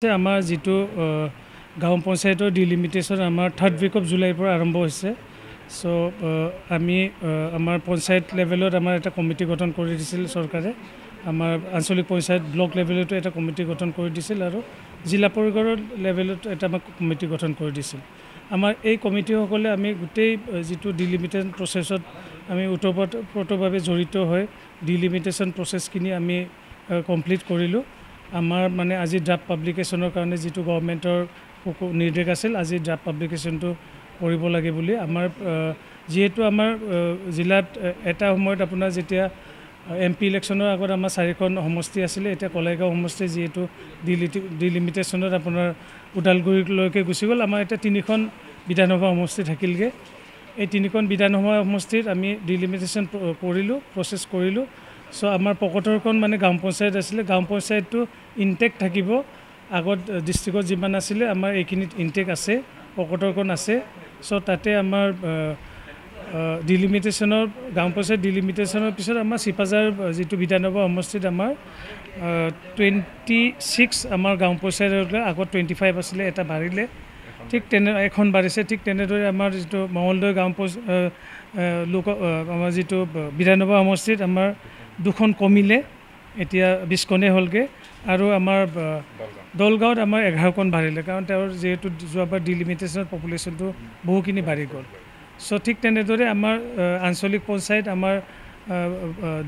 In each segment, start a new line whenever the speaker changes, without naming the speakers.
আমাৰ যেটো গাঁও পঞ্চায়তৰ ডিলিমিটেশ্যন আমাৰ 3rd week of July পৰা আৰম্ভ হৈছে সো আমি আমাৰ পঞ্চায়ত লেভেলত আমাৰ এটা কমিটি গঠন কৰি দিছিল চৰকাৰে আমাৰ আঞ্চলিক পঞ্চায়ত ব্লক লেভেলতো এটা কমিটি গঠন কৰি দিছিল আৰু জিলা পৰিষদৰ লেভেলত এটা কমিটি গঠন কৰি দিছিল আমাৰ এই কমিটিসকলে আমি গোটেই যেটো ডিলিমিটেশ্যন প্ৰসেছত আমি ওতপ্ৰোতভাৱে জড়িত হৈ ডিলিমিটেশ্যন প্ৰসেছখিনি আমি কমপ্লিট কৰিলো আমাৰ মানে আজি ড্ৰাফট পাব্লিকেশ্যনৰ কাৰণে যেটো গভৰ্ণমেণ্টৰ নিৰ্দেশ আছিল আজি ড্ৰাফট পাব্লিকেশ্যনটো কৰিব লাগে বুলি আমাৰ যেহেতু আমাৰ জিলাত এটা সময়ত আপোনাৰ যেতিয়া এমপি ইলেকশ্যনৰ আগত আমাৰ 4খন সমষ্টি আছিল এতিয়া কলাইগাঁও সমষ্টি যেহেতু ডিলিমিটেশ্যনত আপোনাৰ উদালগুৰিলৈকে গুচি গ'ল আমাৰ এটা 3খন বিধানসভা সমষ্টি থাকিলগে এই 3খন বিধানসভা সমষ্টিত আমি ডিলিমিটেশ্যন কৰিলো প্ৰসেছ কৰিলো সো আমাৰ পকটৰখন মানে গাঁও পঞ্চায়ত আছিল গাঁও পঞ্চায়তটো ইনটেক থাকিব আগত ডিস্ট্ৰিক্টত যিমান আছিল আমাৰ এইখিনিত ইনটেক আছে পকটৰখন আছে সো তাতে আমাৰ ডিলিমিটেশ্যনৰ গাঁও পঞ্চায়ত ডিলিমিটেশ্যনৰ পিছত আমাৰ সিপাজাৰ যেটো বিধানসভা সমষ্টিত আমাৰ 26 আমাৰ গাঁও পঞ্চায়তৰ আগত 25 আছিল এটা বাঢ়িলে ঠিক তেনে এখন বাঢ়িছে ঠিক তেনেদৰে আমাৰ যেটো মহলদৈ গাঁও লোক আমাৰ যেটো বিধানসভা সমষ্টিত আমাৰ দুখন কমিলে এতিয়া 20খনে হলগে আৰু আমাৰ দলগাঁৱত আমাৰ 11খন বাঢ়িলে কাৰণ তেওঁৰ যেহেতু যোৱাবাৰ ডিলিমিটেশ্যন পপুলেশ্যনটো বহুখিনি বাঢ়ি গ'ল সো ঠিক তেনেদৰে আমাৰ আঞ্চলিক পঞ্চায়ত আমাৰ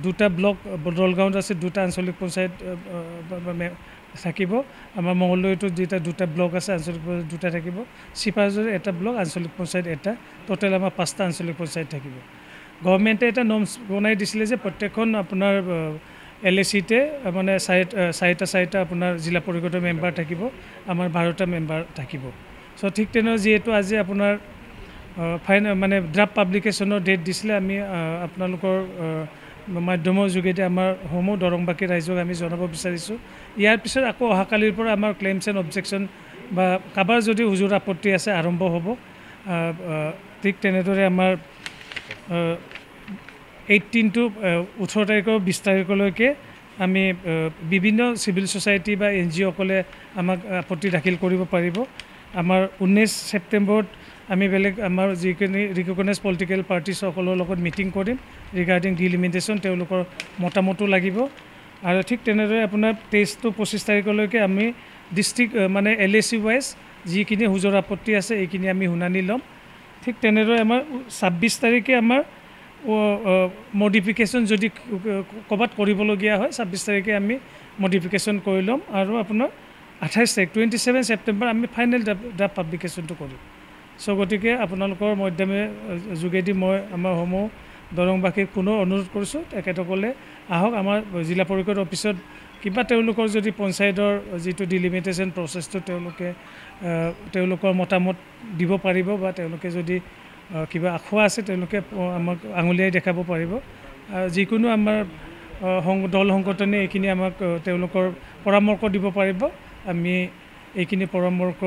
দুটা ব্লক দলগাঁৱত আছে দুটা আঞ্চলিক পঞ্চায়ত থাকিব আমাৰ মহলদৈতো যেটা দুটা ব্লক আছে আঞ্চলিক পঞ্চায়ত দুটা থাকিব সিপাজৰ এটা ব্লক আঞ্চলিক পঞ্চায়ত এটা টোটাল আমাৰ 5টা আঞ্চলিক পঞ্চায়ত থাকিব গভৰ্ণমেণ্টে এটা নৰ্মছ বনাই দিছিলে যে প্ৰত্যেকখন আপোনাৰ এলএচিতে মানে 4টা আপোনাৰ জিলা পৰিষদৰ মেম্বাৰ থাকিব আমাৰ 12টা মেম্বাৰ থাকিব সো ঠিক তেনে যেহেতু আজি আপোনাৰ ফাইনেল মানে ড্ৰাফট পাব্লিকেশ্যনৰ ডেট দিছিলে আমি আপোনালোকৰ মাধ্যমৰ যোগেদি আমাৰ হোমো দৰংবাকী ৰাইজক আমি জনাব বিচাৰিছো ইয়াৰ পিছত আকৌ অহাকালিৰ পৰা আমাৰ ক্লেইমছ এণ্ড অবজেকশ্যন বা কাবাৰ যদি হুজুৰ আপত্তি আছে আৰম্ভ হ'ব ঠিক তেনেদৰে আমাৰ 18 to 18 তাৰিখৰ 20 তাৰিখলৈকে আমি বিভিন্ন সিভিল সোসাইটি বা এনজিও কলে আমাক আপত্তি দাখিল কৰিব পাৰিব আমাৰ 19 সেপ্টেম্বৰত আমি বেলেগ আমাৰ যিখিনি ৰিকগনাইজ পলিটিক্যাল পাৰ্টিজ সকলৰ লগত মিটিং কৰিম ৰিগাৰ্ডিং ডিলিমিটেশ্যন তেওঁলোকৰ মতামতো লাগিব আৰু ঠিক তেনেদৰে আপোনাৰ 23 to 25 তাৰিখলৈকে আমি ডিস্ট্ৰিক্ট মানে এলএচি ওয়াইজ যিখিনি হুজুৰ আপত্তি আছে এইখিনি আমি শুনানি ল'ম ঠিক তেনেদৰে আমাৰ 26 তাৰিখে আমাৰ মডিফিকেশ্যন যদি কবাত কৰিবলগীয়া হয় 26 তাৰিখে আমি মডিফিকেশ্যন কৰি ল'ম আৰু আপোনাৰ 28 তাৰিখ 27 সেপ্টেম্বৰ আমি ফাইনেল ড্ৰাফট পাব্লিকেশ্যনটো কৰিম সো গতিকে আপোনালোকৰ মাধ্যমে যোগেদি মই আমাৰ হোমো দৰংবাসীক পুনৰ অনুৰোধ কৰিছোঁ তেখেতসকলে আহক আমাৰ জিলা পৰিষদ অফিচত কিবা তেওঁলোকৰ যদি পঞ্চায়তৰ যেটো ডিলিমিটেশ্যন প্ৰসেছটো তেওঁলোকৰ মতামত দিব পাৰিব বা তেওঁলোকে যদি কিবা আখোৱা আছে তেওঁলোকে আমাক আঙুলিয়াই দেখাব পাৰিব যিকোনো আমাৰ দল সংগঠনে এইখিনি আমাক তেওঁলোকৰ পৰামৰ্শ দিব পাৰিব আমি এইখিনি পৰামৰ্শ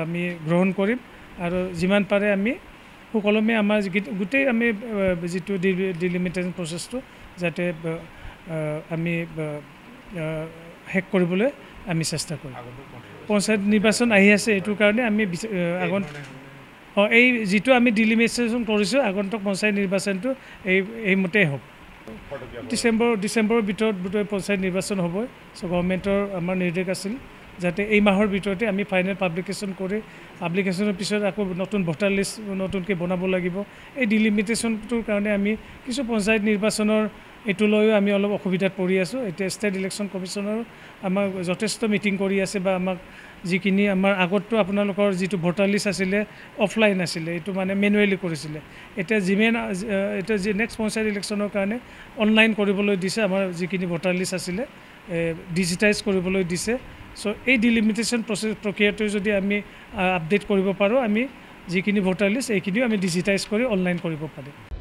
আমি গ্ৰহণ কৰিম আৰু যিমান পাৰে আমি সকলোমে আমাৰ গোটেই আমি যেটো ডিলিমিটেশ্যন প্ৰসেছটো যাতে আমি হেক কৰিবলৈ আমি চেষ্টা কৰিম পঞ্চায়ত নিৰ্বাচন আহি আছে এইটো কাৰণে আমি আগত এই যেটো আমি ডিলিমিটেশ্যন কৰিছো আগন্তুক পঞ্চায়ত নিৰ্বাচনটো এই মতেই হ'ব ডিসেম্বৰৰ ভিতৰত পঞ্চায়ত নিৰ্বাচন হ'ব সো গভৰ্ণমেণ্টৰ আমাৰ নিৰ্দেশ আছিল যাতে এই মাহৰ ভিতৰতে আমি ফাইনেল পাব্লিকেশ্যন কৰি পাব্লিকেশ্যনৰ পিছত আকৌ নতুন ভোটাৰ লিষ্ট নতুনকৈ বনাব লাগিব এই ডিলিমিটেশ্যনটোৰ কাৰণে আমি কিছু পঞ্চায়ত নিৰ্বাচনৰ এটো লৈও আমি অলপ অসুবিধাত পৰি আছো এতিয়া ষ্টেট ইলেকশ্যন কমিছনৰ আমাক যথেষ্ট মিটিং কৰি আছে বা আমাক যিখিনি আমাৰ আগতটো আপোনালোকৰ যেটো ভোটাৰ লিষ্ট আছিল অফলাইন আছিল এটো মানে মেনুৱেলি কৰিছিল এতিয়া এটা যি নেক্সট পঞ্চায়ত ইলেকশ্যনৰ কাৰণে অনলাইন কৰিবলৈ দিছে আমাৰ যিখিনি ভোটাৰ লিষ্ট আছিল ডিজিটাইজ কৰিবলৈ দিছে সো এই ডিলিমিটেশ্যন প্ৰক্ৰিয়াটো যদি আমি আপডেট কৰিব পাৰো আমি যিখিনি ভোটাৰ লিষ্ট এইখিনিও আমি ডিজিটাইজ কৰি অনলাইন কৰিব পাৰিম